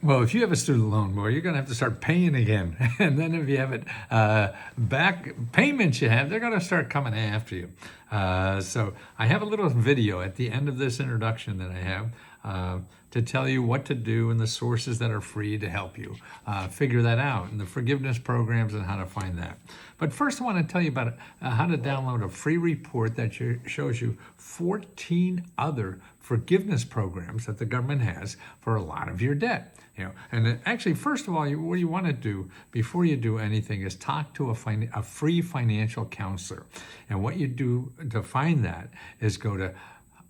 Well, if you have a student loan, boy, you're going to have to start paying again. And then if you have it back payments you have, they're going to start coming after you. So I have a little video at the end of this introduction that I have to tell you what to do and the sources that are free to help you figure that out, and the forgiveness programs and how to find that. But first, I want to tell you about how to download a free report that shows you 14 other forgiveness programs that the government has for a lot of your debt. And actually, first of all, what you want to do before you do anything is talk to a free financial counselor. And what you do to find that is go to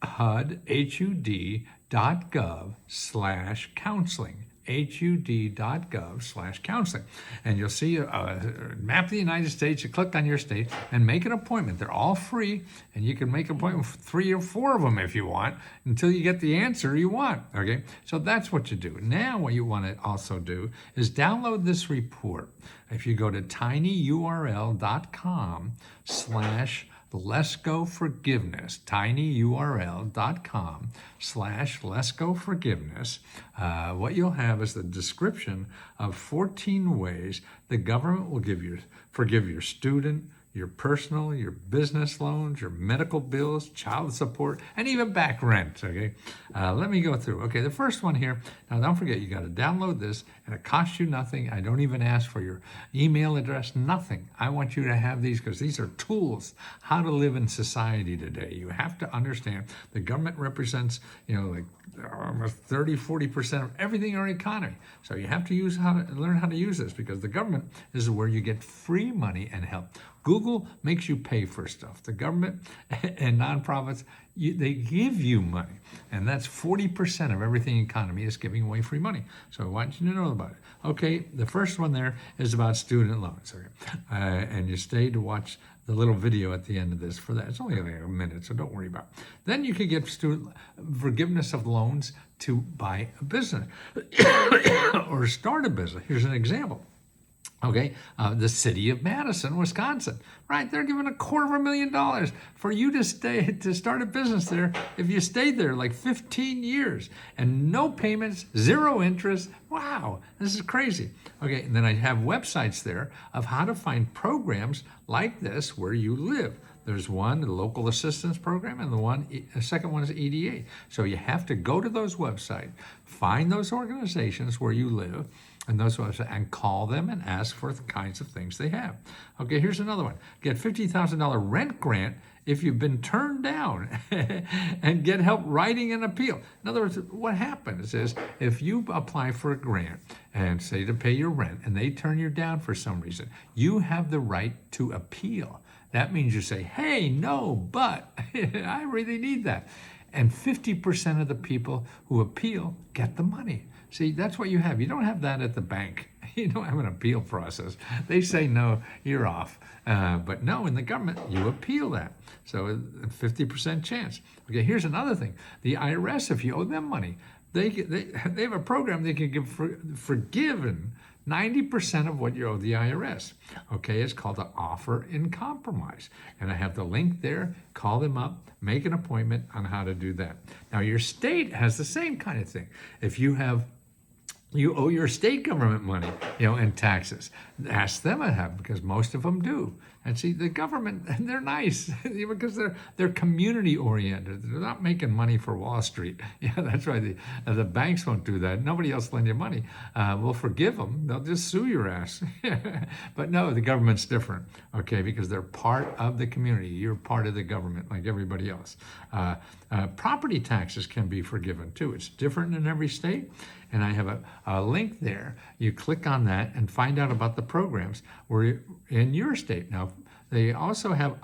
hud.gov/counseling. hud.gov/counseling. And you'll see a map of the United States. You click on your state and make an appointment. They're all free, and you can make an appointment with 3 or 4 of them if you want until you get the answer you want. Okay, so that's what you do. Now what you want to also do is download this report. If you go to tinyurl.com/Let's Go Forgiveness, tinyurl.com/Let's Go Forgiveness. What you'll have is the description of 14 ways the government will forgive your student, your personal, your business loans, your medical bills, child support, and even back rent. Okay, let me go through. Okay, the first one here. Now, don't forget, you got to download this, and it costs you nothing. I don't even ask for your email address. Nothing. I want you to have these because these are tools how to live in society today. You have to understand the government represents, like almost 30-40% of everything in our economy. So you have to learn how to use this, because the government is where you get free money and help. Google makes you pay for stuff. The government and nonprofits, they give you money. And that's 40% of everything in the economy is giving away free money. So I want you to know about it. Okay, the first one there is about student loans. Okay? And you stay to watch the little video at the end of this for that. It's only like a minute, so don't worry about it. Then you can get student forgiveness of loans to buy a business or start a business. Here's an example. Okay, the city of Madison, Wisconsin, right? They're giving $250,000 for you to start a business there if you stayed there like 15 years and no payments, 0 interest. Wow, this is crazy. Okay, and then I have websites there of how to find programs like this where you live. There's one, the local assistance program, and the second one is EDA. So you have to go to those websites, find those organizations where you live, and call them and ask for the kinds of things they have. Okay, here's another one. Get $50,000 rent grant if you've been turned down and get help writing an appeal. In other words, what happens is if you apply for a grant and say to pay your rent and they turn you down for some reason, you have the right to appeal. That means you say, hey, no, but I really need that. And 50% of the people who appeal get the money. See, that's what you have. You don't have that at the bank. You don't have an appeal process. They say, no, you're off. But no, in the government, you appeal that. So a 50% chance. Okay, here's another thing. The IRS, if you owe them money, they have a program they can forgiven 90% of what you owe the IRS. Okay, it's called an offer in compromise. And I have the link there. Call them up, make an appointment on how to do that. Now, your state has the same kind of thing. If you owe your state government money, and taxes, ask them to have, because most of them do. And see, the government, they're nice because they're community oriented. They're not making money for Wall Street. Yeah, that's why the banks won't do that. Nobody else lend you money. We'll forgive them. They'll just sue your ass. But no, the government's different, okay, because they're part of the community. You're part of the government like everybody else. Property taxes can be forgiven too. It's different in every state. And I have a link there. You click on that and find out about the programs where in your state. Now, they also have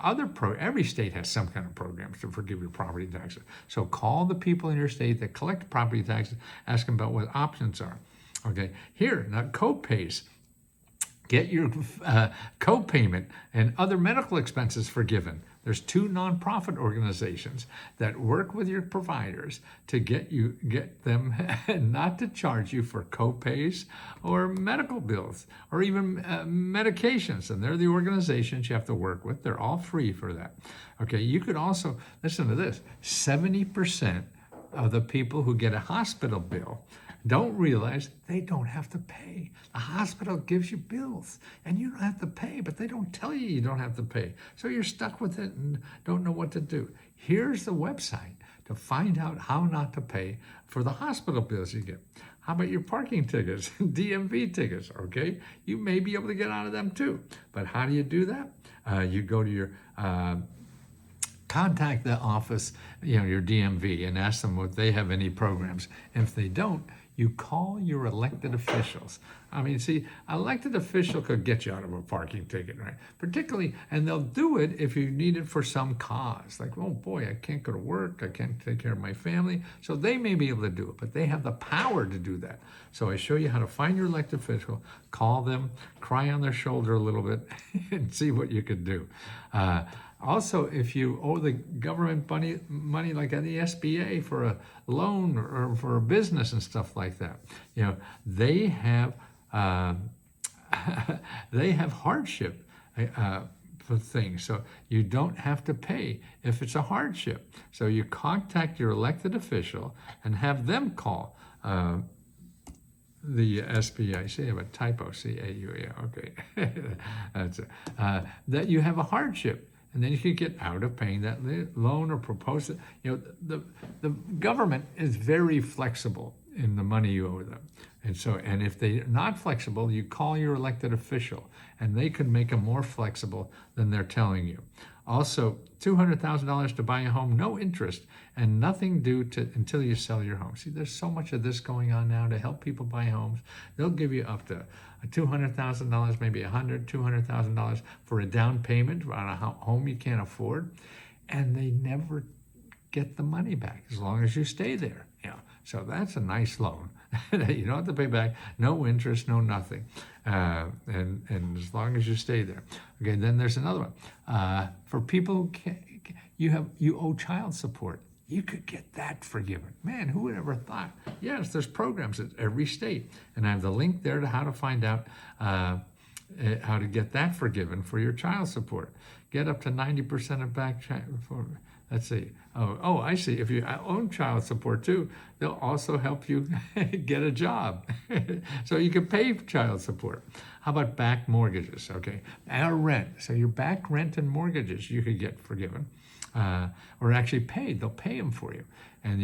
every state has some kind of programs to forgive your property taxes. So call the people in your state that collect property taxes, ask them about what options are. Okay, here, now co-pays. Get your co-payment and other medical expenses forgiven. There's 2 nonprofit organizations that work with your providers to get them not to charge you for co-pays or medical bills or even medications. And they're the organizations you have to work with. They're all free for that. Okay, you could also, listen to this, 70% of the people who get a hospital bill don't realize they don't have to pay. The hospital gives you bills and you don't have to pay, but they don't tell you don't have to pay. So you're stuck with it and don't know what to do. Here's the website to find out how not to pay for the hospital bills you get. How about your parking tickets, DMV tickets, okay? You may be able to get out of them too. But how do you do that? You go to your contact the office, your DMV, and ask them if they have any programs. And if they don't, you call your elected officials. I mean, see, elected official could get you out of a parking ticket, right? Particularly, and they'll do it if you need it for some cause. Like, oh boy, I can't go to work, I can't take care of my family. So they may be able to do it, but they have the power to do that. So I show you how to find your elected official, call them, cry on their shoulder a little bit, and see what you can do. Also, if you owe the government money like on the SBA for a loan or for a business and stuff like that, they have they have hardship for things, so you don't have to pay if it's a hardship. So you contact your elected official and have them call the SBA. See, I have a typo, CAUA. Okay, that's it. That you have a hardship. And then you can get out of paying that loan or propose it. The government is very flexible in the money you owe them. And if they're not flexible, you call your elected official and they can make them more flexible than they're telling you. Also, $200,000 to buy a home, no interest, and nothing due until you sell your home. See, there's so much of this going on now to help people buy homes. They'll give you up to $200,000, maybe $200,000 for a down payment on a home you can't afford, and they never get the money back as long as you stay there. So that's a nice loan that you don't have to pay back, no interest, no nothing, and as long as you stay there. Okay, then there's another one for people you owe child support. You could get that forgiven. Man, who would ever thought? Yes, there's programs at every state, and I have the link there to how to find out how to get that forgiven for your child support. Get up to 90% of back for. Let's see. Oh, I see. If you own child support too, they'll also help you get a job. So you can pay child support. How about back mortgages? Okay, or rent. So your back rent and mortgages you could get forgiven, or actually paid. They'll pay them for you. And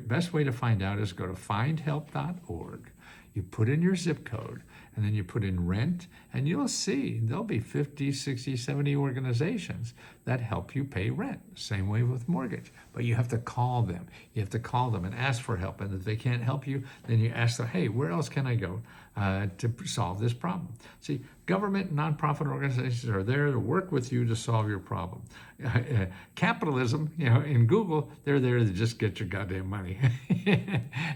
best way to find out is go to findhelp.org. You put in your zip code, and then you put in rent, and you'll see there'll be 50, 60, 70 organizations that help you pay rent. Same way with mortgage. But you have to call them. You have to call them and ask for help. And if they can't help you, then you ask them, hey, where else can I go to solve this problem? See, government and nonprofit organizations are there to work with you to solve your problem. Capitalism, in Google, they're there to just get your goddamn money.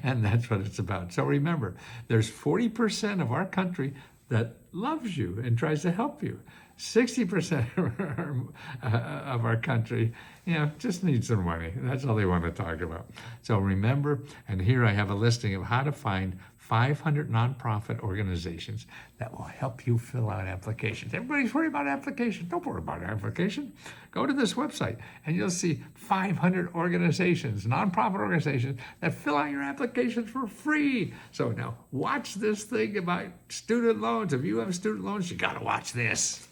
And that's what it's about. So remember, there's 40% of our country that loves you and tries to help you. 60% of our country, just needs some money. That's all they want to talk about. So remember, and here I have a listing of how to find 500 nonprofit organizations that will help you fill out applications. Everybody's worried about applications. Don't worry about application. Go to this website and you'll see 500 organizations, nonprofit organizations, that fill out your applications for free. So now watch this thing about student loans. If you have student loans, you got to watch this.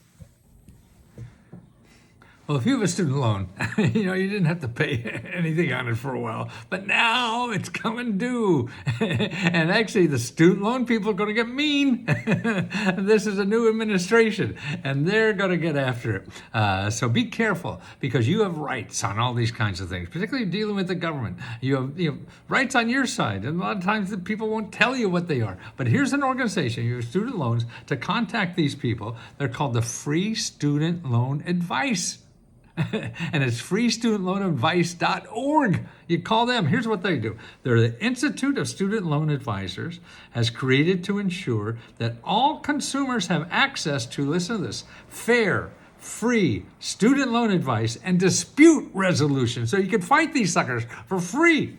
Well, if you have a student loan, you didn't have to pay anything on it for a while, but now it's coming due. And actually, the student loan people are going to get mean. This is a new administration, and they're going to get after it. So be careful, because you have rights on all these kinds of things, particularly dealing with the government. You have rights on your side, and a lot of times the people won't tell you what they are. But here's an organization, you have student loans, to contact these people. They're called the Free Student Loan Advice. And it's freestudentloanadvice.org. You call them. Here's what they do. They're the Institute of Student Loan Advisors, has created to ensure that all consumers have access to, listen to this, fair, free student loan advice and dispute resolution, so you can fight these suckers for free.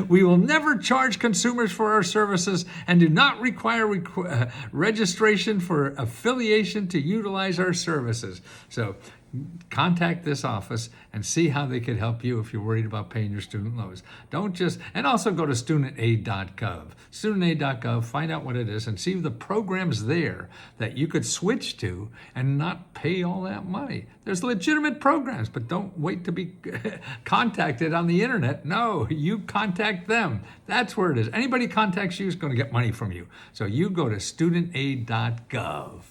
We will never charge consumers for our services and do not require registration for affiliation to utilize our services. So contact this office and see how they could help you if you're worried about paying your student loans. Don't just, and also go to studentaid.gov. Studentaid.gov, find out what it is and see the programs there that you could switch to and not pay all that money. There's legitimate programs, but don't wait to be contacted on the internet. No, you contact them. That's where it is. Anybody contacts you is going to get money from you. So you go to studentaid.gov.